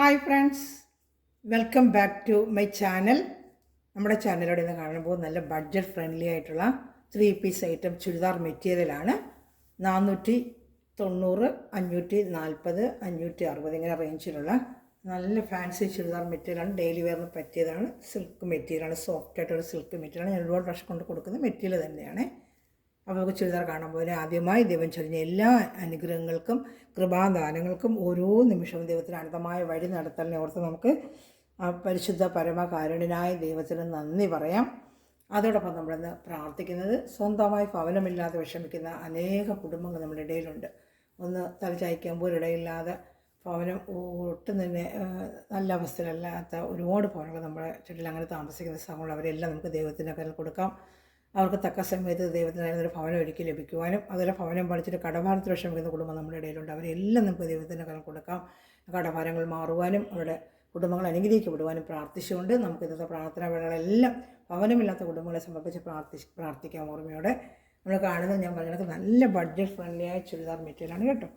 Hi friends, welcome back to my channel. നമ്മുടെ ചാനലിലൂടെ ഇന്ന് കാണുമ്പോൾ നല്ല ബഡ്ജറ്റ് ഫ്രണ്ട്ലി ആയിട്ടുള്ള 3 പീസ് ഐറ്റം ചുരിദാർ മെറ്റീരിയലാണ്. 490, 540, 560 ഇങ്ങനെ റേഞ്ചിലുള്ള നല്ല ഫാൻസി ചുരിദാർ മെറ്റീരിയലാണ്. ഡെയിലി വെയറിന് പറ്റിയതാണ്. സിൽക്ക് മെറ്റീരിയലാണ്, സോഫ്റ്റ് ആയിട്ടുള്ള സിൽക്ക് മെറ്റീരിയലാണ്. ഞാൻ ഒരുപാട് പ്രാവശ്യം കൊണ്ട് കൊടുക്കുന്ന മെറ്റീരിയൽ തന്നെയാണ്. അപ്പോൾ നമുക്ക് ചുരിദാർ കാണാൻ പോലെ ആദ്യമായി ദൈവം ചൊരിഞ്ഞ എല്ലാ അനുഗ്രഹങ്ങൾക്കും കൃപാദാനങ്ങൾക്കും ഓരോ നിമിഷവും ദൈവത്തിന് അനന്തമായ വഴി നടത്തലിനെ ഓർത്ത് നമുക്ക് പരിശുദ്ധ പരമകാരുണ്യനായ ദൈവത്തിന് നന്ദി പറയാം. അതോടൊപ്പം നമ്മളിന്ന് പ്രാർത്ഥിക്കുന്നത് സ്വന്തമായി ഭവനമില്ലാതെ വിഷമിക്കുന്ന അനേക കുടുംബങ്ങൾ നമ്മുടെ ഇടയിലുണ്ട്. ഒന്ന് തലചായ്ക്കുമ്പോൾ ഇടയില്ലാതെ ഭവനം ഒട്ടും തന്നെ നല്ല അവസ്ഥയിലല്ലാത്ത ഒരുപാട് ഭവനങ്ങൾ നമ്മുടെ ചുറ്റിൽ അങ്ങനെ താമസിക്കുന്ന സ്ഥലങ്ങൾ അവരെല്ലാം നമുക്ക് ദൈവത്തിൻ്റെ കയ്യിൽ കൊടുക്കാം. അവർക്ക് തക്ക സമയത്ത് ദൈവത്തിനായിരുന്നൊരു ഭവനം ഒരിക്കൽ ലഭിക്കുവാനും അതുപോലെ ഭവനം പഠിച്ചിട്ട് കടഭാരത്തിൽ വിഷമിക്കുന്ന കുടുംബം നമ്മുടെ ഇടയിലുണ്ട്. അവരെല്ലാം നമുക്ക് ദൈവത്തിൻ്റെ കയ്യിൽ കൊടുക്കാം. കടഭാരങ്ങൾ മാറുവാനും അവരുടെ കുടുംബങ്ങൾ അനുഗ്രഹിക്കപ്പെടുവാനും പ്രാർത്ഥിച്ചുകൊണ്ട് നമുക്ക് ഇന്നത്തെ പ്രാർത്ഥനാ വേളകളെല്ലാം ഭവനമില്ലാത്ത കുടുംബങ്ങളെ സമർപ്പിച്ച് പ്രാർത്ഥിക്കാം ഓർമ്മയോടെ. നമ്മൾ കാണുന്നത് ഞാൻ പറഞ്ഞത് നല്ല ബഡ്ജറ്റ് ഫ്രണ്ട്ലി ആയ ചുരിദാർ മെറ്റീരിയലാണ് കേട്ടോ.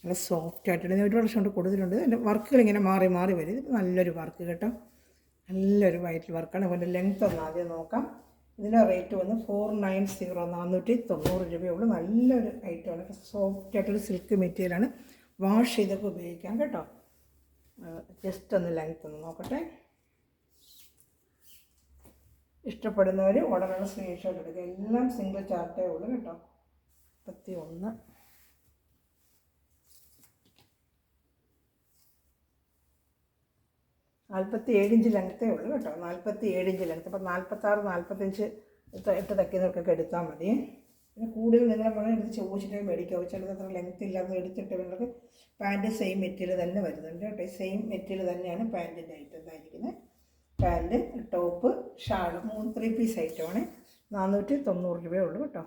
നല്ല സോഫ്റ്റ് ആയിട്ട് ഒരു വർഷം കൊണ്ട് കൊടുത്തിട്ടുണ്ട്. അതിൻ്റെ വർക്കുകൾ ഇങ്ങനെ മാറി മാറി വരും. ഇത് നല്ലൊരു വർക്ക് കേട്ടോ, നല്ലൊരു വൈറ്റ് വർക്കാണ്. അതുപോലെ ലെങ്ത് ഒന്ന് ആദ്യം നോക്കാം. ഇതിൻ്റെ റേറ്റ് വന്ന് 490, 490 രൂപയുള്ളൂ. നല്ലൊരു ഐറ്റമാണ്. സോഫ്റ്റ് ആയിട്ടൊരു സിൽക്ക് മെറ്റീരിയലാണ്. വാഷ് ചെയ്തൊക്കെ ഉപയോഗിക്കാം കേട്ടോ. ജസ്റ്റ് ഒന്ന് ലെങ്ത് ഒന്ന് നോക്കട്ടെ. ഇഷ്ടപ്പെടുന്നവർ ഉടനെ സ്ക്രീൻഷോട്ട് എടുക്കുക. എല്ലാം സിംഗിൾ ചാർട്ടേ ഉള്ളൂ കേട്ടോ. 31, 47 ഇഞ്ച് ലെങ്ത്തേ ഉള്ളൂ കേട്ടോ. 47 ഇഞ്ച് ലെങ്ത്ത്. അപ്പോൾ 46, 45 ഇട്ട് തയ്ക്കുന്നവർക്കൊക്കെ എടുത്താൽ മതി. പിന്നെ കൂടുതൽ നിങ്ങളെ വേണം എടുത്ത് ചോദിച്ചിട്ട് മേടിക്കാവും. ചിലത് അത്ര ലെങ്ത്ത് ഇല്ലാതെ എടുത്തിട്ട് നിങ്ങൾക്ക് പാൻറ്റ് സെയിം മെറ്റീരിയൽ തന്നെ വരുന്നുണ്ട് കേട്ടോ. സെയിം മെറ്റീരിയൽ തന്നെയാണ് പാൻറ്റിൻ്റെ ഐറ്റം ഇതായിരിക്കുന്നത്. പാൻറ്റ്, ടോപ്പ്, ഷാൾ 3 പീസ് ഐറ്റമാണ്. 490 രൂപയേ ഉള്ളൂ കേട്ടോ.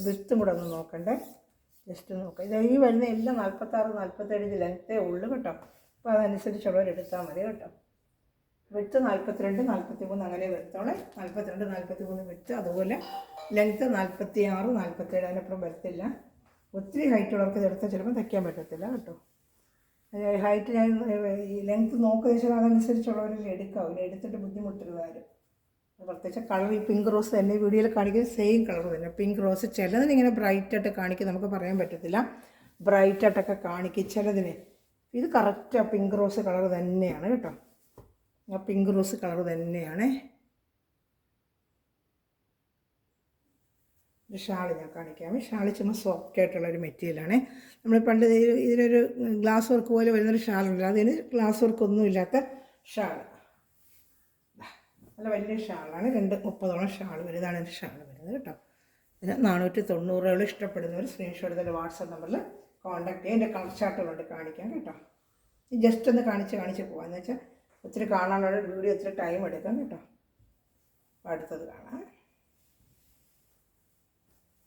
വിത്തും കൂടെ ഒന്ന് നോക്കണ്ടേ, ജസ്റ്റ് നോക്കാം. ഇത് ഈ വരുന്ന എല്ലാം 46, 47 ഇഞ്ച് ലെങ്ത്തേ ഉള്ളൂ കേട്ടോ. അപ്പോൾ അതനുസരിച്ചുള്ളവർ എടുത്താൽ മതി കേട്ടോ. വിട്ട് 42, 43 അങ്ങനെ വരുത്തോളെ. 42, 43 വിട്ട്. അതുപോലെ ലെങ്ത്ത് 46, 47 അതിനപ്പുറം വരത്തില്ല. ഒത്തിരി ഹൈറ്റുള്ളവർക്ക് ഇതെടുത്താൽ ചിലപ്പോൾ തയ്ക്കാൻ പറ്റത്തില്ല കേട്ടോ. ഹൈറ്റ് ഞാൻ ഈ ലെങ്ത്ത് നോക്കുക വെച്ചാൽ അതനുസരിച്ചുള്ളവർ എടുക്കാവും. എടുത്തിട്ട് ബുദ്ധിമുട്ടരുതാരും. പ്രത്യേകിച്ച് കളർ ഈ പിങ്ക് റോസ് തന്നെ വീഡിയോയിൽ കാണിക്കുന്നത് സെയിം കളർ തന്നെ. പിങ്ക് റോസ് ചിലതിനിങ്ങനെ ബ്രൈറ്റായിട്ട് കാണിക്കും, നമുക്ക് പറയാൻ പറ്റത്തില്ല. ബ്രൈറ്റായിട്ടൊക്കെ കാണിക്കും ചിലതിന്. ഇത് കറക്റ്റ് ആ പിങ്ക് റോസ് കളർ തന്നെയാണ് കേട്ടോ. ആ പിങ്ക് റോസ് കളർ തന്നെയാണ്. ഷാള് ഞാൻ കാണിക്കാം. ഷാള് ചുമ്മാ സോഫ്റ്റ് ആയിട്ടുള്ളൊരു മെറ്റീരിയലാണ്. നമ്മൾ പണ്ട് ഇതിനൊരു ഗ്ലാസ് വർക്ക് പോലെ വരുന്നൊരു ഷാളുണ്ട്. അതിന് ഗ്ലാസ് വർക്കൊന്നും ഇല്ലാത്ത ഷാള്. നല്ല വലിയ ഷാളാണ്. 230ഓളം ഷാൾ വരും. ഇതാണ് എൻ്റെ ഷാൾ വരുന്നത് കേട്ടോ. ഇതിന് 490 ഇഷ്ടപ്പെടുന്നവർ സ്ക്രീൻഷോട്ട് തന്നെ വാട്സാപ്പ് നമ്പറിൽ കോൺടാക്ട് ചെയ്യുക. എൻ്റെ കളർ ചാർട്ടുകളുണ്ട് കാണിക്കാം കേട്ടോ. ജസ്റ്റ് ഒന്ന് കാണിച്ച് പോകാമെന്ന് വെച്ചാൽ ഒത്തിരി കാണാനുള്ള വീഡിയോ ഒത്തിരി ടൈം എടുക്കാം കേട്ടോ. അടുത്തത് കാണാം.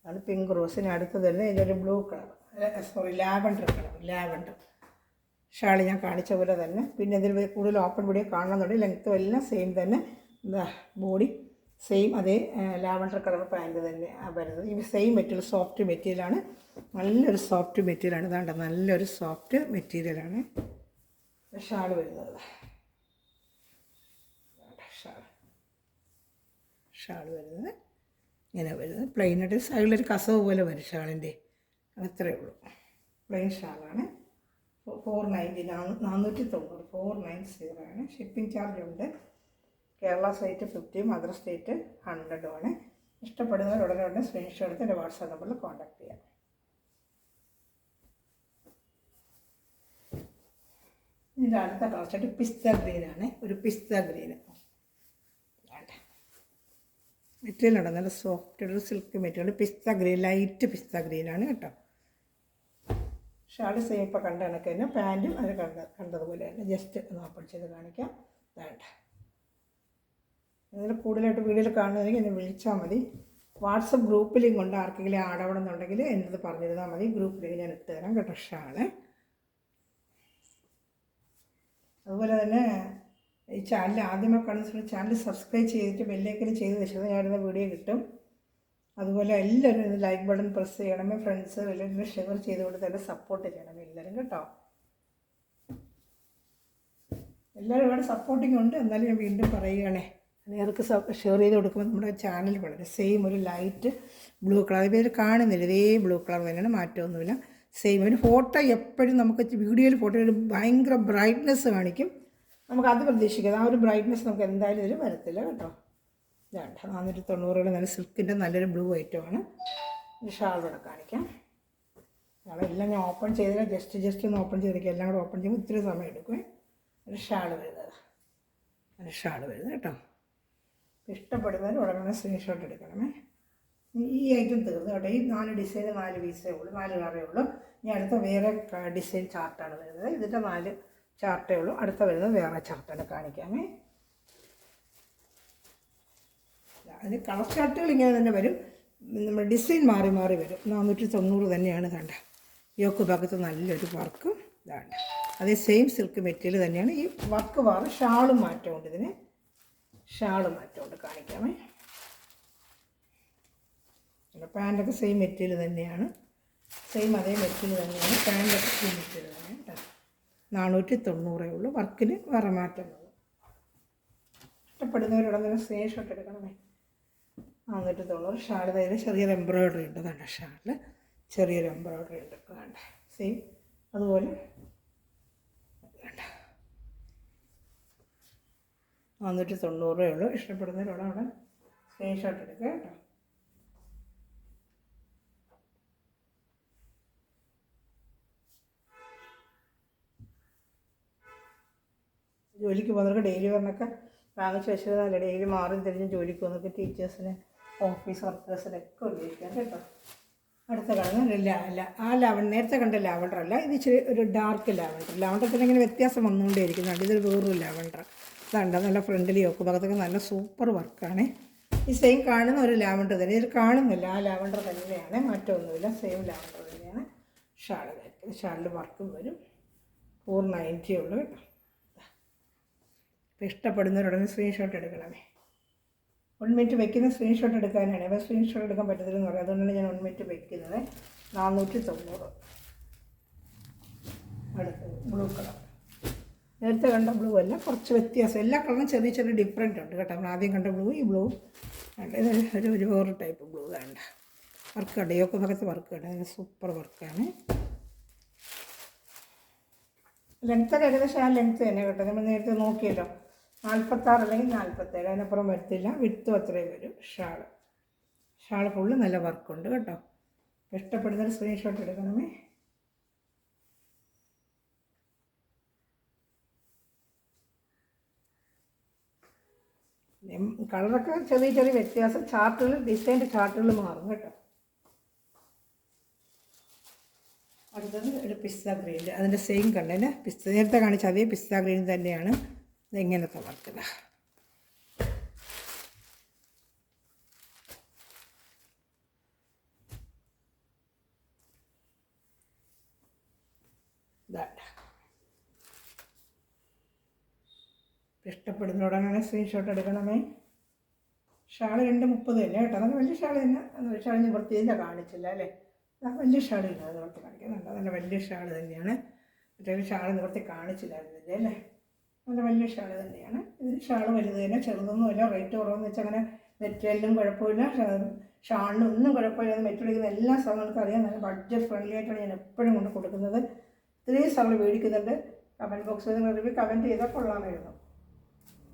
അത് പിങ്ക് റോസിന് അടുത്തത് തന്നെ ഇതൊരു blue colour, lavender colour. Lavender shawl ഞാൻ കാണിച്ച പോലെ തന്നെ. പിന്നെ ഇതിൽ കൂടുതൽ ഓപ്പൺ വീഡിയോ കാണണമെന്നുണ്ടെങ്കിൽ ലെങ്ത്തും എല്ലാം സെയിം തന്നെ. ബോഡി സെയിം അതേ ലാവൻഡർ കളർ പാൻറ്റ് തന്നെ വരുന്നത്. ഈ സെയിം മെറ്റീരിയൽ സോഫ്റ്റ് മെറ്റീരിയലാണ്. നല്ലൊരു സോഫ്റ്റ് മെറ്റീരിയലാണ്. ഇതാണ്ട് നല്ലൊരു സോഫ്റ്റ് മെറ്റീരിയലാണ് ഷാൾ വരുന്നത്. ഷാൾ വരുന്നത് ഇങ്ങനെ വരുന്നത് പ്ലെയിനായിട്ട്. സൈഡിലൊരു കസവ് പോലെ വരും ഷാളിൻ്റെ. അത്രയേ ഉള്ളൂ. പ്ലെയിൻ ഷാളാണ്. 490, 490, 490 ആണ്. ഷിപ്പിംഗ് ചാർജ് ഉണ്ട്. കേരള സ്റ്റേറ്റ് 50, മദർ സ്റ്റേറ്റ് 100 ആണ്. ഇഷ്ടപ്പെടുന്നവർ ഉടനെ സ്ക്രീൻഷോട്ട് എടുത്ത് എൻ്റെ വാട്സാപ്പ് നമ്പറിൽ കോൺടാക്ട് ചെയ്യാം. ഇതിൻ്റെ അടുത്ത കളർ ചാർട്ട് പിസ്ത ഗ്രീനാണ്. ഒരു പിസ്ത ഗ്രീന് മെറ്റീരിയൽ ഉണ്ട്. നല്ല സോഫ്റ്റ് ഒരു silk material. Pista green, light pista ഗ്രീനാണ് കേട്ടോ. ഷാൾ സെയിം ഇപ്പോൾ കണ്ട കണക്ക് തന്നെ. പാൻറ്റും അത് കണ്ടതുപോലെ തന്നെ. ജസ്റ്റ് ഒന്ന് ഓപ്പൺ ചെയ്ത് കാണിക്കാം. വേണ്ട നിങ്ങൾ കൂടുതലായിട്ട് വീഡിയോയിൽ കാണുന്നതെങ്കിൽ എന്നെ വിളിച്ചാൽ മതി. വാട്സപ്പ് ഗ്രൂപ്പ് ലിങ്ക് കൊണ്ട് ആർക്കെങ്കിലും ആടണം എന്നുണ്ടെങ്കിൽ എൻ്റെ പറഞ്ഞിരുന്നാൽ മതി. ഗ്രൂപ്പ് ലിങ്ക് ഞാൻ ഇട്ട് തരാം കേട്ടോ. ഷാള് അതുപോലെ തന്നെ ഈ ചാനൽ ആദ്യമേ കാണുന്ന ചാനൽ സബ്സ്ക്രൈബ് ചെയ്തിട്ട് ബെല്ലൈക്കൻ ചെയ്ത് വെച്ചാൽ ഞാനിടുന്ന വീഡിയോ കിട്ടും. അതുപോലെ എല്ലാവരും ലൈക്ക് ബട്ടൺ പ്രസ് ചെയ്യണമേ. ഫ്രണ്ട്സ് എല്ലാവരും ഷെയർ ചെയ്തുകൊണ്ട് തന്നെ സപ്പോർട്ട് ചെയ്യണമേ എല്ലാവരും കേട്ടോ. എല്ലാവരും ഇവിടെ സപ്പോർട്ടിങ് ഉണ്ട്. എന്നാലും ഞാൻ വീണ്ടും പറയുകയാണേ, നേർക്ക് ഷെയർ ചെയ്ത് കൊടുക്കുമ്പോൾ നമ്മുടെ ചാനൽ വളരെ സെയിം ഒരു ലൈറ്റ് ബ്ലൂ കളർ, ഇവർ കാണുന്നില്ല, ഇതേ ബ്ലൂ കളർ തന്നെയാണ്, മാറ്റമൊന്നുമില്ല, സെയിം. ഒരു ഫോട്ടോ എപ്പോഴും നമുക്ക് വീഡിയോയിൽ ഫോട്ടോ ഒരു ഭയങ്കര ബ്രൈറ്റ്നെസ് കാണിക്കും, നമുക്കത് പ്രതീക്ഷിക്കാം. ആ ഒരു ബ്രൈറ്റ്നെസ് നമുക്ക് എന്തായാലും ഇതിൽ വരത്തില്ല കേട്ടോ. 490 നല്ല സിൽക്കിൻ്റെ നല്ലൊരു ബ്ലൂ ഐറ്റമാണ്. ഷാളോടെ കാണിക്കാം. ഷാളെല്ലാം ഞാൻ ഓപ്പൺ ചെയ്തില്ല, ജസ്റ്റ് ഒന്ന് ഓപ്പൺ ചെയ്തിരിക്കുക. എല്ലാം കൂടെ ഓപ്പൺ ചെയ്യുമ്പോൾ ഇത്തിരി സമയം എടുക്കും. ഒരു ഷാള് വരുന്നത് കേട്ടോ. ഇഷ്ടപ്പെടുന്നവർ ഉടനെ സ്ക്രീൻഷോട്ട് എടുക്കണമേ. ഈ ഐറ്റം തീർന്നു കേട്ടോ. ഈ 4 ഡിസൈൻ 4 പീസേ ഉള്ളൂ, 4 കളറേ ഉള്ളൂ. ഇനി അടുത്ത വേറെ ഡിസൈൻ ചാർട്ടാണ് വരുന്നത്. ഇതിൻ്റെ 4 ചാർട്ടേ ഉള്ളൂ. അടുത്ത വരുന്നത് വേറെ ചാർട്ടാണ്, കാണിക്കാമേ. അതിന് കളർ ചാർട്ടുകൾ ഇങ്ങനെ തന്നെ വരും, നമ്മുടെ ഡിസൈൻ മാറി മാറി വരും. 490 തന്നെയാണ് കണ്ട. യോക്ക് ഭാഗത്ത് നല്ലൊരു വർക്കും ഇതാണ്. അതേ സെയിം സിൽക്ക് മെറ്റീരിയൽ തന്നെയാണ്. ഈ വർക്ക് മാറും, ഷാളും മാറ്റമുണ്ട്. ഇതിന് ഷാള് മാറ്റമുണ്ട്, കാണിക്കാമേ. പാൻറ്റൊക്കെ സെയിം മെറ്റീരിയൽ തന്നെയാണ്, സെയിം അതേ മെറ്റീരിയൽ തന്നെയാണ്. പാൻറ്റൊക്കെ സെയിം മെറ്റീരിയൽ തന്നെയാണ് കേട്ടോ. 490 ഉള്ളൂ. വർക്കിന് വേറെ മാറ്റമുള്ളൂ. ഇഷ്ടപ്പെടുന്നവരോട് അങ്ങനെ സ്ക്രീൻഷോട്ട് എടുക്കണമേ. 490 ഷാൾ. അതിൽ ചെറിയൊരു എംബ്രോയ്ഡറി ഉണ്ട്, കണ്ട ഷാളിൽ ചെറിയൊരു എംബ്രോയ്ഡറി ഉണ്ട്, കണ്ട സെയിം അതുപോലെ കണ്ട. 490 ഉള്ളൂ. ഇഷ്ടപ്പെടുന്നവരോട് അവിടെ സ്ക്രീൻഷോട്ട് എടുക്കുക കേട്ടോ. ജോലിക്ക് പോകുന്നവർക്ക് ഡെയിലി വെയറിനൊക്കെ വാങ്ങിച്ച് വെച്ചിരുന്നല്ല, ഡെയിലി മാറി തിരിഞ്ഞ് ജോലിക്ക് പോകുന്നവർക്ക്, ടീച്ചേഴ്സിന്, ഓഫീസ് വർക്കേഴ്സിനൊക്കെ ഉപയോഗിക്കാം കേട്ടോ. അടുത്ത കാണുന്ന ആ നേരത്തെ കണ്ട ലാവണ്ടർ അല്ല, ഇത് ഇച്ചിരി ഒരു ഡാർക്ക് ലാവണ്ടർ ഇങ്ങനെ വ്യത്യാസം വന്നുകൊണ്ടേ ഇരിക്കുന്നുണ്ട്. ഇതൊരു വേറൊരു ലാവണ്ടർ. ഇതുണ്ട് നല്ല ഫ്രണ്ടിൽ യോക്ക് ഭാഗത്തൊക്കെ നല്ല സൂപ്പർ വർക്കാണ്. ഈ സെയിം കാണുന്ന ഒരു ലാവണ്ടർ തന്നെ, ഇത് കാണുന്നില്ല, ആ ലാവണ്ടർ തന്നെയാണ്, മാറ്റമൊന്നുമില്ല, സെയിം ലാവണ്ടർ തന്നെയാണ്. ഷാളിൽ വർക്കും വരും. 490 ഉള്ളൂ കേട്ടോ. അപ്പോൾ ഇഷ്ടപ്പെടുന്നവരുടനെ സ്ക്രീൻഷോട്ട് എടുക്കണമേ. 1 മിനിറ്റ് വയ്ക്കുന്ന സ്ക്രീൻഷോട്ട് എടുക്കാനാണ്. അപ്പോൾ സ്ക്രീൻഷോട്ട് എടുക്കാൻ പറ്റത്തില്ലെന്ന് പറയാം, അതുകൊണ്ടാണ് ഞാൻ 1 മിനിറ്റ് വയ്ക്കുന്നത്. 490. അടുത്തത് ബ്ലൂ കളർ. നേരത്തെ കണ്ട ബ്ലൂ അല്ല, കുറച്ച് വ്യത്യാസം. എല്ലാ കളറും ചെറിയ ചെറിയ ഡിഫറെൻ്റ് ഉണ്ട് കേട്ടോ. നമ്മൾ ആദ്യം കണ്ട ബ്ലൂ, ഈ ബ്ലൂ ഇത് ഒരു വേറെ ടൈപ്പ് ബ്ലൂ വേണ്ട. വർക്ക് ഉണ്ട്, യോക്ക് ഭാഗത്ത് വർക്ക് ഉണ്ട്, അതിന് സൂപ്പർ വർക്കാണ്. ലെങ്ത്തൊക്കെ ഏകദേശം ആ ലെങ്ത്ത് തന്നെ കേട്ടോ. നമ്മൾ നേരത്തെ നോക്കിയല്ലോ, 46 അല്ലെങ്കിൽ 47, അതിനപ്പുറം വരത്തില്ല. വിട്ടും അത്രയും വരും. ഷാൾ ഫുള്ള് നല്ല വർക്കുണ്ട് കേട്ടോ. ഇഷ്ടപ്പെടുന്നൊരു സ്ക്രീൻഷോട്ട് എടുക്കണമേ. കളറൊക്കെ ചെറിയ ചെറിയ വ്യത്യാസം, ഡിസൈൻ്റെ ചാർട്ടുകൾ മാറും കേട്ടോ. അടുത്തത് ഒരു പിസ്ത ഗ്രീൻ, അതിൻ്റെ സെയിം കണ്ടതിന് നേരത്തെ കാണിച്ച അതേ പിസ്ത ഗ്രീൻ തന്നെയാണ്. ഇതെങ്ങനത്തെ വർക്കില്ല. ഇഷ്ടപ്പെടുന്നതോടാണ് സ്ക്രീൻഷോട്ട് എടുക്കണമേ. ഷാൾ 230 തന്നെ കേട്ടോ. നല്ല വലിയ ഷാൾ തന്നെ. ഷാൾ നിവർത്തിയില്ല, കാണിച്ചില്ല അല്ലേ. വലിയ ഷാളില്ല, അത് നിവർത്തി കാണിക്കുന്നുണ്ട്. നല്ല വലിയ ഷാൾ തന്നെയാണ്. മറ്റേ ഷാൾ നിവർത്തി കാണിച്ചില്ലായിരുന്നില്ലേ അല്ലേ. നല്ല വലിയ ഷാൾ തന്നെയാണ്. ഇതിന് ഷാൾ വലുത് തന്നെ, ചെറുതൊന്നുമില്ല. റേറ്റ് കുറവെന്ന് വെച്ചാൽ അങ്ങനെ മെറ്റീരിയലും കുഴപ്പമില്ല, ഷാളിനും ഒന്നും കുഴപ്പമില്ല. മെറ്റീരിയൽ എല്ലാ സാധനങ്ങൾക്കും അറിയാം. നല്ല ബഡ്ജറ്റ് ഫ്രണ്ട്ലി ആയിട്ടാണ് ഞാൻ എപ്പോഴും കൊണ്ട് കൊടുക്കുന്നത്. ഇത്രയും സാധനം മേടിക്കുന്നുണ്ട്. കമൻറ്റ് ബോക്സിൽ നിങ്ങൾ റിവ്യൂ കമൻറ്റ് ചെയ്താൽ കൊള്ളാമായിരുന്നു.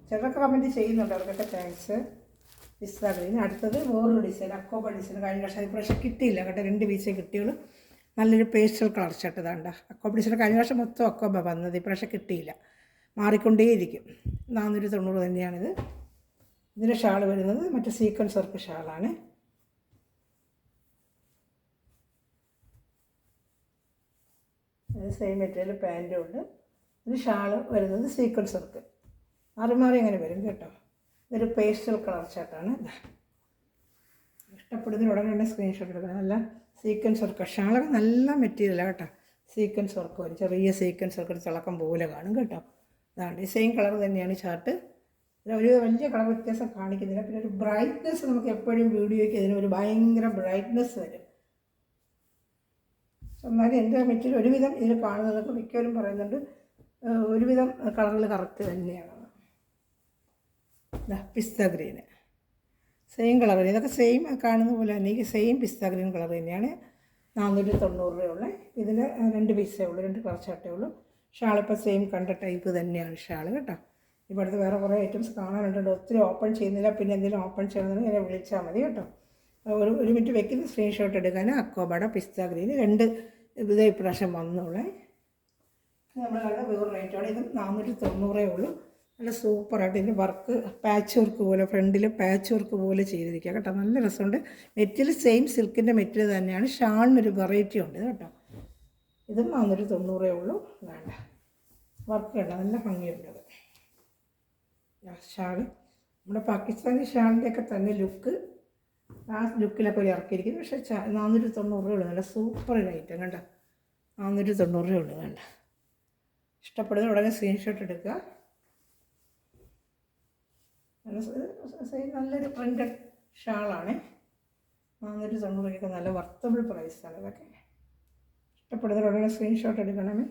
ചിലരൊക്കെ കമൻറ്റ് ചെയ്യുന്നുണ്ട്, അവർക്കൊക്കെ താങ്ക്സ്. പിസ്ത ഗ്രീൻ. അടുത്തത് വേറൊരു ഡിസൈൻ, അക്കോബ ഡിസൈൻ. കഴിഞ്ഞ വർഷം ഇപ്രാവശ്യം കിട്ടിയില്ല കേട്ടോ, 2 പീസേ കിട്ടിയുള്ളൂ. നല്ലൊരു പേസ്റ്റൽ കളർ ഷർട്ട് ഇതാണ്ട. അക്കോബ ഡിസൈൻ കഴിഞ്ഞ വർഷം മൊത്തം അക്കോബ വന്നത്, ഇപ്രാവശ്യം കിട്ടിയില്ല, മാറിക്കൊണ്ടേയിരിക്കും. 490 തന്നെയാണിത്. ഇതിൻ്റെ ഷാൾ വരുന്നത് മറ്റേ സീക്വൻസ് വർക്ക് ഷാളാണ്. സെയിം മെറ്റീരിയൽ പാൻറ്റും ഉണ്ട്. ഇതിന് ഷാൾ വരുന്നത് സീക്വൻസ് വർക്ക്, മാറി അങ്ങനെ വരും കേട്ടോ. ഇതൊരു പേസ്റ്റൽ കളർ ഷർട്ടാണ്. ഇഷ്ടപ്പെടുന്നതിന് ഉടനെ തന്നെ സ്ക്രീൻഷോട്ട് എടുക്കണം. നല്ല സീക്വൻസ് വർക്ക്, ഷാളൊക്കെ നല്ല മെറ്റീരിയലാണ് കേട്ടോ. സീക്വൻസ് വർക്ക് വരും, ചെറിയ സീക്വൻസ് വർക്ക്, ഒരു തിളക്കം പോലെ കാണും കേട്ടോ. അതാണ് ഈ സെയിം കളർ തന്നെയാണ് ഷർട്ട്. ഒരു വലിയ കളർ വ്യത്യാസം കാണിക്കുന്നില്ല. പിന്നെ ഒരു ബ്രൈറ്റ്നെസ്, നമുക്ക് എപ്പോഴും വീഡിയോയ്ക്ക് ഇതിനൊരു ഭയങ്കര ബ്രൈറ്റ്നെസ് വരും. എന്നാലും എൻ്റെ മെറ്റീരിയൽ ഒരുവിധം ഇതിൽ കാണുന്നതൊക്കെ മിക്കവരും പറയുന്നുണ്ട് ഒരുവിധം കളറുകൾ കറക്റ്റ് തന്നെയാണ്. പിസ്ത ഗ്രീന് സെയിം കളർ, ഇതൊക്കെ സെയിം കാണുന്ന പോലെ തന്നെ ഈ സെയിം പിസ്ത ഗ്രീൻ കളർ തന്നെയാണ്. 490 രൂപയുള്ള. ഇതിന് 2 പീസേ ഉള്ളൂ, 2 കളർ ഷർട്ടേ ഉള്ളൂ. ഷാളിപ്പോൾ സെയിം കണ്ട ടൈപ്പ് തന്നെയാണ് ഷാൾ കേട്ടോ. ഇപ്പോൾ അടുത്ത് വേറെ കുറേ ഐറ്റംസ് കാണാനുണ്ട്, ഒത്തിരി ഓപ്പൺ ചെയ്യുന്നില്ല. പിന്നെ എന്തെങ്കിലും ഓപ്പൺ ചെയ്യണമെന്ന് ഇങ്ങനെ വിളിച്ചാൽ മതി കേട്ടോ. ഒരു മിനിറ്റ് വെക്കുന്ന സ്ക്രീൻഷോട്ട് എടുക്കാൻ. അക്കോബാട പിസ്ത ഗ്രീൻ 2 ഇതേ ഇപ്രാവശ്യം വന്നോളേ. നമ്മൾ കണ്ട വേറെ റേറ്റാണ്. ഇത് 490 ഉള്ളൂ. നല്ല സൂപ്പറായിട്ട് ഇതിൻ്റെ വർക്ക് പാച്ച് വർക്ക് പോലെ, ഫ്രണ്ടിൽ പാച്ച് വർക്ക് പോലെ ചെയ്തിരിക്കുക കേട്ടോ. നല്ല രസമുണ്ട്. മെറ്റീരിയൽ സെയിം സിൽക്കിൻ്റെ മെറ്റീരിയൽ തന്നെയാണ്. ഷാളിനൊരു വെറൈറ്റി ഉണ്ട് കേട്ടോ. ഇതും 490 ഉള്ളൂ. വേണ്ട വർക്ക് വേണ്ട, നല്ല ഭംഗിയുണ്ട്. ഷാള് നമ്മുടെ പാകിസ്ഥാനി ഷാളിൻ്റെയൊക്കെ തന്നെ ലുക്ക്, ആ ലുക്കിലൊക്കെ ഒരു ഇറക്കിയിരിക്കുന്നു. പക്ഷേ 490 ഉള്ളൂ. നല്ല സൂപ്പർ ഐറ്റം കണ്ടോ. 490 ഉള്ളൂ. വേണ്ട ഇഷ്ടപ്പെടുന്ന ഉടനെ സ്ക്രീൻഷോട്ട് എടുക്കുക. നല്ലൊരു പ്രിൻ്റഡ് ഷാളാണ്. 490 നല്ല വർത്തബിൾ പ്രൈസാണ്. ഇതൊക്കെ ഇഷ്ടപ്പെടുന്ന ഉടനെ സ്ക്രീൻഷോട്ട് എടുക്കണമേ.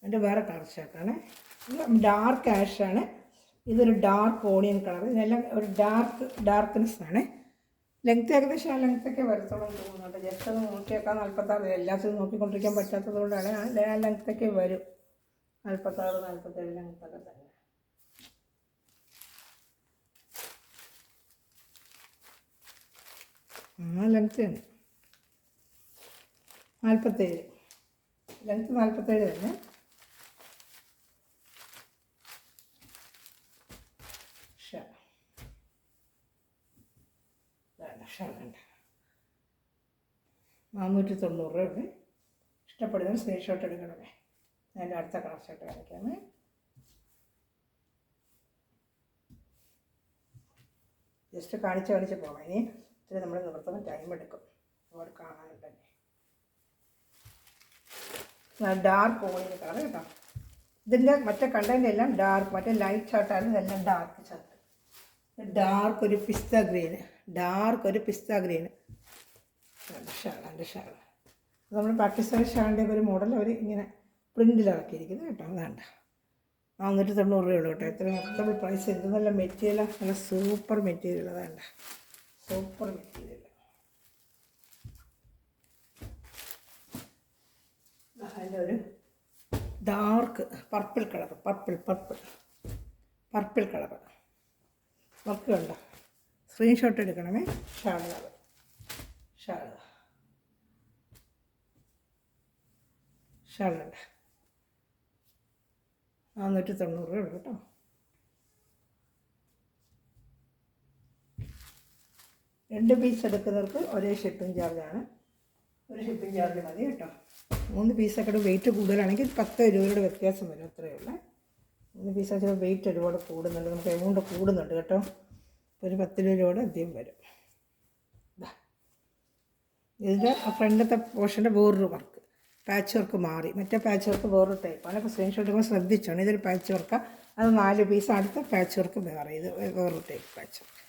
അതിൻ്റെ വേറെ കളർ ഷർട്ടാണ്. ഡാർക്ക് ആഷാണ്. ഇതൊരു ഡാർക്ക് ഓണിയൻ കളർ. ഇതെല്ലാം ഒരു ഡാർക്ക്നെസ് ആണ്. ലെങ്ത്ത് ഏകദേശം ആ ലെങ്ത്തൊക്കെ വരത്തോളം തോന്നുന്നുണ്ട്. ജസ്റ്റ് ഒന്ന് നോക്കിയേക്കാം. 46 എല്ലാത്തിനും നോക്കിക്കൊണ്ടിരിക്കാൻ പറ്റാത്തത് കൊണ്ടാണ്. ആ ലെങ്ത്തൊക്കെ വരും. 46, 47 ലെങ്ത്തൊക്കെ തന്നെ. ആ ലെങ്ത്ത് തന്നെ 47, ലെങ്ത്ത് 47 തന്നെ. ഷാളുണ്ട്. 490 രൂപ. ഇഷ്ടപ്പെടുന്നതിന് സ്ക്രീൻഷോട്ട് എടുക്കണമേ. അതിൻ്റെ അടുത്ത കളർ ഷർട്ട് കാണിക്കാമേ. ജസ്റ്റ് കാണിച്ച് പോകാം. ഇനി ഇത്തിരി നമ്മൾ നിവർത്തുന്ന ടൈം എടുക്കും, ഒരുപാട് കാണാനുണ്ടല്ലേ. ഡാർക്ക് ഓണിയൻ കളർ കേട്ടോ. ഇതിൻ്റെ മറ്റേ കണ്ടൻ്റ് എല്ലാം ഡാർക്ക്, മറ്റേ ലൈറ്റ് ഷർട്ടാണ്. ഇതെല്ലാം ഡാർക്ക് ഷർട്ട്. ഡാർക്ക് ഒരു പിസ്ത ഗ്രീന്, ഷാളാൻ്റെ ഷാൾ. നമ്മൾ പാകിസ്ഥാനി ഷാളിൻ്റെ ഒരു മോഡൽ അവർ ഇങ്ങനെ പ്രിൻറ്റിലിറക്കിയിരിക്കുന്നത് കേട്ടോ. വേണ്ട 490 രൂപയുള്ളൂ കേട്ടോ. എത്ര അഫോർഡബിൾ പ്രൈസ്. ഇത് നല്ല മെറ്റീരിയലാണ്, നല്ല സൂപ്പർ മെറ്റീരിയൽ. വേണ്ട സൂപ്പർ മെറ്റീരിയൽ. അതിൻ്റെ ഒരു dark purple colour, purple colour work കണ്ടോ. സ്ക്രീൻഷോട്ട് എടുക്കണമേ. ഷാളുണ്ട്. 490 രൂപ കേട്ടോ. രണ്ട് പീസ് എടുക്കുന്നവർക്ക് ഒരേ ഷിപ്പിംഗ് ചാർജാണ്. ഒരു ഷിപ്പിംഗ് ചാർജ് മതി കേട്ടോ. 3 പീസൊക്കെ വെയിറ്റ് കൂടുതലാണെങ്കിൽ 10 രൂപയുടെ വ്യത്യാസം വരും, അത്രയേ ഉള്ളൂ. 3 പീസൊക്കെ വെയിറ്റ് ഒരുപാട് കൂടുന്നുണ്ട്, നമുക്ക് എമൗണ്ട് കൂടുന്നുണ്ട് കേട്ടോ. ഒരു 10 രൂപയോടെ അധികം വരും. ഇതിൻ്റെ ഫ്രണ്ടത്തെ പോർഷൻ്റെ വേറൊരു വർക്ക്, പാച്ച് വർക്ക് മാറി. മറ്റേ പാച്ച് വർക്ക് വേറൊരു ടൈപ്പാണ്. അപ്പോൾ സ്ക്രീൻഷോട്ട് എടുക്കുമ്പോൾ ശ്രദ്ധിച്ചോണം. ഇതൊരു പാച്ച് വർക്കാണ്. അത് 4 പീസ്. അടുത്ത പാച്ച് വർക്ക് വേറെ, ഇത് വേറൊരു ടൈപ്പ് പാച്ച് വർക്ക്.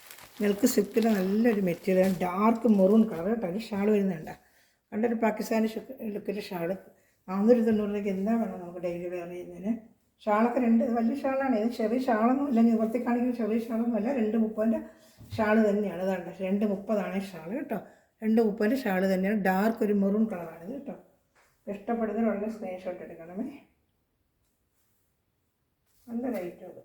മിൽക്ക് സിൽക്കിൽ നല്ലൊരു മെറ്റീരിയൽ, ഡാർക്ക് മെറൂൺ കളർ കേട്ടോ. അതിന് ഷാൾ വരുന്നുണ്ട്. കണ്ടൊരു പാകിസ്ഥാനി ലുക്കിൻ്റെ ഷാൾ. 490 എന്താ വേണം നമുക്ക് ഡെയിലി വെയർ ചെയ്യുന്നതിന്. ഷാളൊക്കെ 2 വലിയ ഷാളാണ്. ഇത് ചെറിയ ഷാളൊന്നും ഇല്ല, നിവർത്തി കാണിക്കുന്ന ചെറിയ ഷാളൊന്നും അല്ല. 230 ഷാൾ തന്നെയാണ്. ഇതാണ് 230 ഷാൾ കേട്ടോ. 230 ഷാൾ തന്നെയാണ്. ഡാർക്ക് ഒരു മെറൂൺ കളറാണിത് കേട്ടോ. ഇഷ്ടപ്പെടുന്നതിനുള്ള സ്ക്രീൻഷോട്ട് എടുക്കണമേ. നല്ല റേറ്റ് അത്.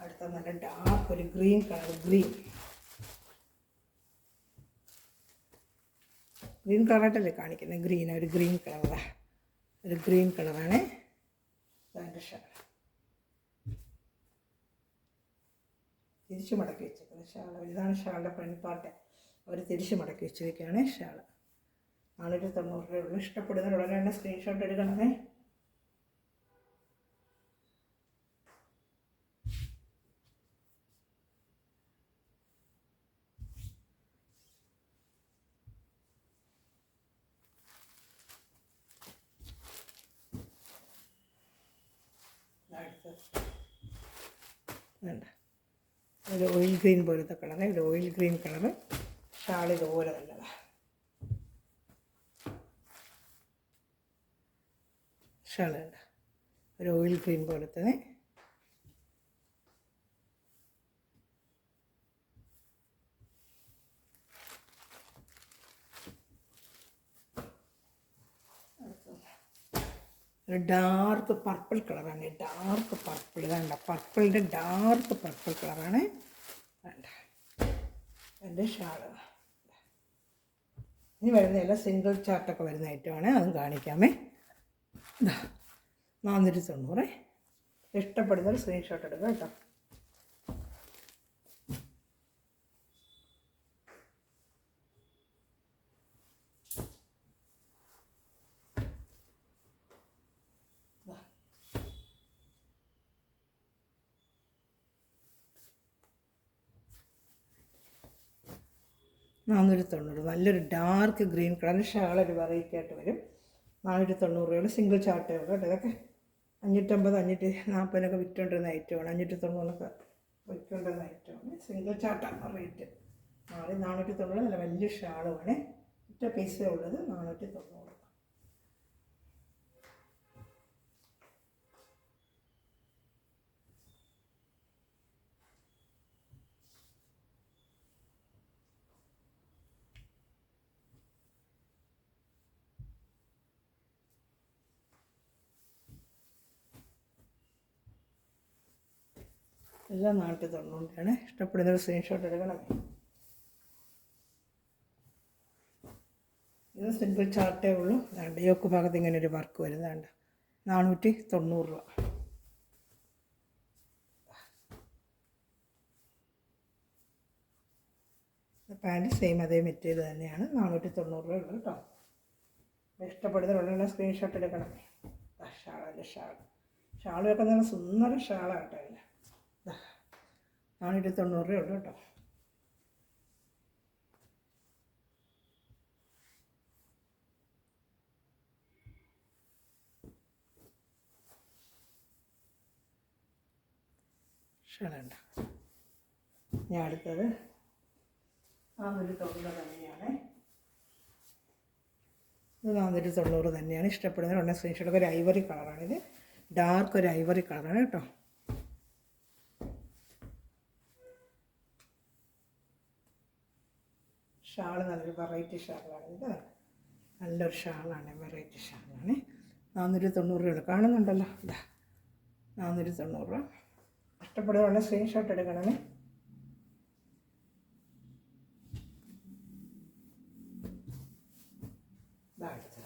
അടുത്ത നല്ല ഡാർക്ക് ഒരു ഗ്രീൻ കളർ, ഗ്രീൻ കളറായിട്ടല്ലേ കാണിക്കുന്നത്. ഒരു ഗ്രീൻ കളറാണ് അതിൻ്റെ ഷാൾ. തിരിച്ച് മടക്കി വെച്ചേക്കുന്നത് ഷാൾ. ഇതാണ് ഷാളിൻ്റെ ഫ്രണ്ട് പാർട്ട്. അവർ തിരിച്ച് മടക്കി വെച്ചിരിക്കുകയാണ് ഷാൾ. 490 രൂപയുള്ളൂ. ഇഷ്ടപ്പെടുന്ന ഉടനെ തന്നെ സ്ക്രീൻഷോട്ട് എടുക്കണമേ. വേണ്ട ഒരു ഓയിൽ ഗ്രീൻ പോലത്തെ കളറ്, ഒരു ഓയിൽ ഗ്രീൻ കളറ്. ഷാൾ ഇതുപോലെ നല്ലതാണ്. ഷാൾ വേണ്ട ഒരു ഓയിൽ ഗ്രീൻ പോലത്തെ. ഒരു ഡാർക്ക് പർപ്പിൾ കളറാണ്, ഡാർക്ക് പർപ്പിൾ. വേണ്ട പർപ്പിളിൻ്റെ ഡാർക്ക് പർപ്പിൾ കളറാണ്. വേണ്ട എൻ്റെ ഷാള്. ഇനി വരുന്നതെല്ലാം സിംഗിൾ ചാർട്ടൊക്കെ വരുന്ന ഐറ്റമാണ്, അതും കാണിക്കാമേ. 490. ഇഷ്ടപ്പെടുന്നൊരു സ്ക്രീൻഷോട്ട് എടുക്കുക കേട്ടോ. $490. നല്ലൊരു ഡാർക്ക് ഗ്രീൻ കളർ ഷാളൊരു വെറൈറ്റി ആയിട്ട് വരും. $490 സിംഗിൾ ചാർട്ടേ ഉള്ളൂ കേട്ടോ. ഇതൊക്കെ 550, 540 വിറ്റുകൊണ്ടിരുന്ന ഐറ്റമാണ്. 590 വിറ്റുകൊണ്ടിരുന്ന ഐറ്റമാണ്. സിംഗിൾ ചാർട്ടാണ് റേറ്റ്. 490. നല്ല വലിയ ഷാളുമാണ്. ഒറ്റ പീസേ ഉള്ളത്. 490. എല്ലാം 490. ഇഷ്ടപ്പെടുന്നൊരു സ്ക്രീൻഷോട്ട് എടുക്കണം. ഇത് സിംഗിൾ ചാർട്ടേ ഉള്ളൂ. അതുകൊണ്ട് യോക്ക് ഭാഗത്ത് ഇങ്ങനെ ഒരു വർക്ക് വരുന്നതുണ്ട്. 490 രൂപ. പാൻറ്റ് സെയിം അതേ മെറ്റീരിയൽ തന്നെയാണ്. 490 രൂപ ഉള്ളൂ കേട്ടോ. ഇഷ്ടപ്പെടുന്നവരുള്ള സ്ക്രീൻഷോട്ട് എടുക്കണം. ഷാളല്ലേ ഷാളൊക്കെ നല്ല സുന്ദര ഷാളാട്ടോ. 490 രൂപ ഉള്ളൂ കേട്ടോ. ഷാളുണ്ട്. ഞാൻ അടുത്തത് 490 തന്നെയാണ്. ഇത് 490 തന്നെയാണ്. ഇഷ്ടപ്പെടുന്നവരുള്ള സ്ക്രീൻഷോട്ടൊക്കെ ഒരു ഐവറി കളറാണിത്. ഡാർക്ക് ഒരു ഐവറി കളറാണ് കേട്ടോ. ഷാൾ നല്ലൊരു വെറൈറ്റി ഷാളാണ് ഇത്. നല്ലൊരു ഷാളാണ്, വെറൈറ്റി ഷാളാണ്. 490 രൂപ കാണുന്നുണ്ടല്ലോ. ഇതാ 490 രൂപ. ഇഷ്ടപ്പെടുകയുള്ള സ്ക്രീൻഷോട്ട് എടുക്കണമേ. ഇതാ അടുത്തത്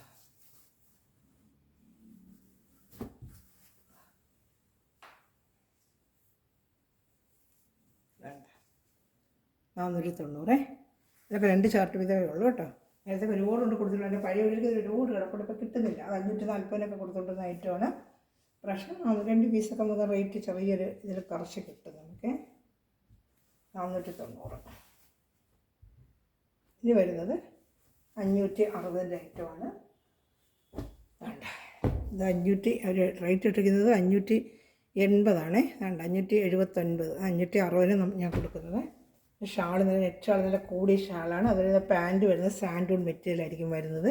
490. ഇതൊക്കെ 2 ചാർട്ട് വീതമേ ഉള്ളൂ കേട്ടോ. നേരത്തെ ഒരുപാട് കൊണ്ട് കൊടുത്തിട്ടുണ്ട്. അതിൻ്റെ പഴയ ഒഴുകി ഒരുപാട് കിടപ്പുണ്ട്. ഇപ്പോൾ കിട്ടുന്നില്ല. അത് 540 കൊടുത്തുകൊണ്ടിരുന്ന ഐറ്റമാണ്. പ്രശ്നം 2 പീസൊക്കെ നമുക്ക് റേറ്റ് ചെറിയൊരു ഇതിൽ കുറച്ച് കിട്ടും നമുക്ക്. 490. ഇനി വരുന്നത് 560 ഐറ്റമാണ്. വേണ്ട ഇത് 500 അവർ റേറ്റ് ഇട്ടിരിക്കുന്നത് 580 വേണ്ട 579. 560 ഞാൻ കൊടുക്കുന്നത്. ഷാൾ നല്ല നെറ്റ് ഷാൾ നല്ല കൂടിയ ഷാളാണ്. അതുപോലെ പാൻറ്റ് വരുന്നത് സാൻഡൂൺ മെറ്റീരിയലായിരിക്കും വരുന്നത്.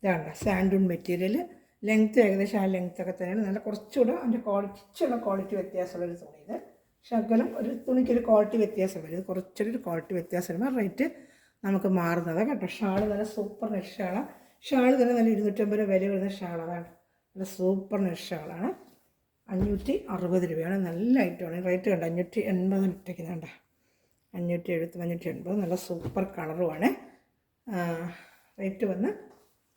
ഇതാണ്ട സാൻഡൂൺ മെറ്റീരിയൽ. ലെങ്ത്ത് ഏകദേശം ആ ലെങ്ത്തൊക്കെ തന്നെയാണ്. നല്ല കുറച്ചുകൂടെ അതിൻ്റെ കുറച്ചുള്ള ക്വാളിറ്റി വ്യത്യാസമുള്ളൊരു തുണി. ഇത് ശകലം ഒരു തുണിക്കൊരു ക്വാളിറ്റി വ്യത്യാസം വരും. ഇത് കുറച്ചൊരു ക്വാളിറ്റി വ്യത്യാസം വരുമ്പോൾ റേറ്റ് നമുക്ക് മാറുന്നതാണ് കേട്ടോ. ഷാൾ നല്ല സൂപ്പർ നെറ്റ് ഷാളാണ്. ഷാൾ തന്നെ നല്ല 250 രൂപ വില വരുന്ന ഷാളാണ്. നല്ല സൂപ്പർ നെറ്റ് ഷാളാണ്. 560 രൂപയാണ്. നല്ല ഐറ്റമാണ്. റേറ്റ് കണ്ട 580 ഇട്ടേക്കുന്നുണ്ട്. 570, 580. നല്ല സൂപ്പർ കളറുമാണ്. റേറ്റ് വന്ന്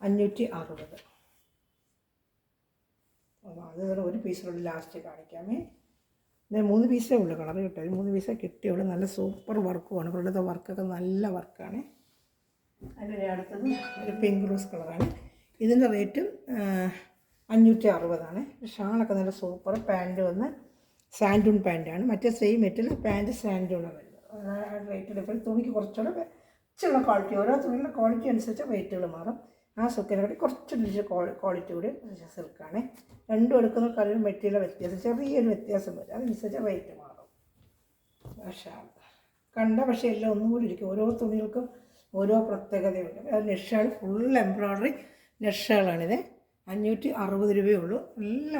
560. അത് വേറെ ഒരു പീസിലുള്ള ലാസ്റ്റ് കാണിക്കാമേ. ഞാൻ 3 പീസേ ഉള്ളൂ കളർ കിട്ടും. 3 പീസേ കിട്ടിയുള്ളൂ. നല്ല സൂപ്പർ വർക്കുമാണ്. ഇവിടുത്തെ വർക്കൊക്കെ നല്ല വർക്കാണ്. അതിൻ്റെ അടുത്തത് ഒരു പിങ്ക് റോസ് കളറാണ്. ഇതിൻ്റെ റേറ്റും 560. ഷാളൊക്കെ നല്ല സൂപ്പർ. പാൻറ്റ് വന്ന് സാൻഡൂൺ പാൻറ്റാണ്. മറ്റേ സെയിം മെറ്റീരിയൽ പാൻറ്റ് സാൻഡൂണാണ് വരുന്നത്. Rate difference. തുണിക്ക് കുറച്ചുകൂടെ വെച്ചുള്ള ക്വാളിറ്റി. ഓരോ തുണിയുടെ ക്വാളിറ്റി അനുസരിച്ച് റേറ്റുകൾ മാറും. ആ സിൽക്കിനെക്കാട്ടി കുറച്ച് ഡിഷ് ക്വാളിറ്റി കൂടി സിൽക്കാണ്. രണ്ടും എടുക്കുന്ന കളർ മെറ്റീരിയൽ വ്യത്യാസം, ചെറിയൊരു വ്യത്യാസം വരും, അതനുസരിച്ച് റേറ്റ് മാറും. ഷാൾ കണ്ട പക്ഷേ എല്ലാം ഒന്നും കൂടി ഇരിക്കും. ഓരോ തുണികൾക്കും ഓരോ പ്രത്യേകതയുണ്ട്. അത് നെഷാൾ ഫുൾ എംബ്രോയ്ഡറി നെഷാളാണിത്. 560 രൂപയേ ഉള്ളൂ. നല്ല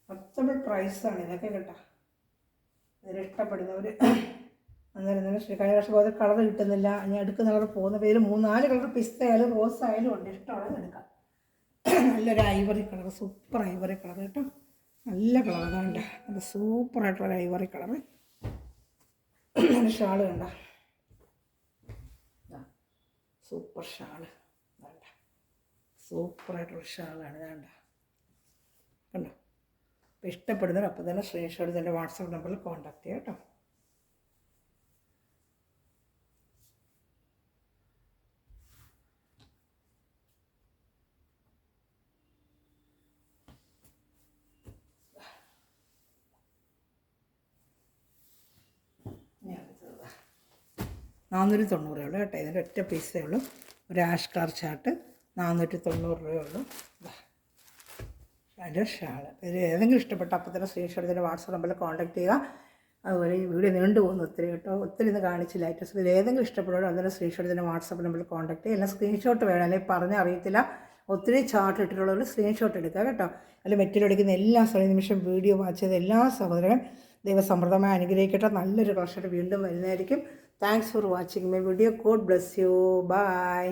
അഫോർഡബിൾ പ്രൈസാണ് ഇതൊക്കെ കേട്ടോ. ഇതിലിഷ്ടപ്പെടുന്നവർ അന്നേരം തന്നെ കഴിഞ്ഞ വർഷം പോലെ കളർ കിട്ടുന്നില്ല, ഞാൻ എടുക്കുന്ന കളർ പോകുന്ന പേര് 3-4 കളർ പിസ്ത ആയാലും റോസ് ആയാലും ഉണ്ട്, ഇഷ്ടമുള്ളത് എടുക്കാം. നല്ലൊരു Ivory colour, super Ivory colour കേട്ടോ. നല്ല കളർ വേണ്ട, നല്ല സൂപ്പറായിട്ടുള്ള ഐവറി കളർ. നല്ല ഷാള് കണ്ട, സൂപ്പർ ഷാള് വേണ്ട, സൂപ്പറായിട്ടുള്ള ഷാളാണ് വേണ്ട കണ്ടോ. അപ്പോൾ ഇഷ്ടപ്പെടുന്നവർ അപ്പോൾ തന്നെ സ്ക്രീൻഷോട്ട് എൻ്റെ വാട്സാപ്പ് നമ്പറിൽ കോൺടാക്ട് ചെയ്യാം കേട്ടോ. ഞാൻ 490 രൂപയുള്ളൂ കേട്ടോ. ഇതിൻ്റെ ഒറ്റ പീസേ ഉള്ളൂ. ഒരു ആഷ് കളർ ചാർട്ട് 490 രൂപയുള്ളൂ. അതിൻ്റെ ഷാള്. ഇതിൽ ഏതെങ്കിലും ഇഷ്ടപ്പെട്ട അപ്പോൾ തന്നെ സ്ക്രീൻഷോട്ട് ഇതിൻ്റെ വാട്സാപ്പ് നമ്പറിൽ കോൺടാക്ട് ചെയ്യുക. അതുപോലെ ഈ വീഡിയോ നീണ്ടു പോകുന്നു ഒത്തിരി കേട്ടോ, ഒത്തിരി ഇന്ന് കാണിച്ചില്ല ഐറ്റംസ്. ഇതിൽ ഏതെങ്കിലും ഇഷ്ടപ്പെടുകയോ അതിൻ്റെ സ്ക്രീൻഷോട്ട് ഇതിൻ്റെ വാട്സാപ്പ് നമ്പറിൽ കോൺടാക്ട് ചെയ്യുക. എല്ലാം സ്ക്രീൻഷോട്ട് വേണം, അല്ലെങ്കിൽ പറഞ്ഞ് അറിയത്തില്ല. ഒത്തിരി ചാർട്ട് ഇട്ടിട്ടുള്ളവർ സ്ക്രീൻഷോട്ട് എടുക്കുക കേട്ടോ. അതിൽ മെറ്റീരിയൽ എടുക്കുന്ന എല്ലാ നിമിഷം വീഡിയോ വാച്ച് ചെയ്ത എല്ലാ സഹോദരനും ദൈവസമൃദ്ധമായി അനുഗ്രഹിക്കട്ടെ. നല്ലൊരു കളക്ഷൻ വീണ്ടും വരുന്നതായിരിക്കും. Thanks for watching my video. God bless you. By.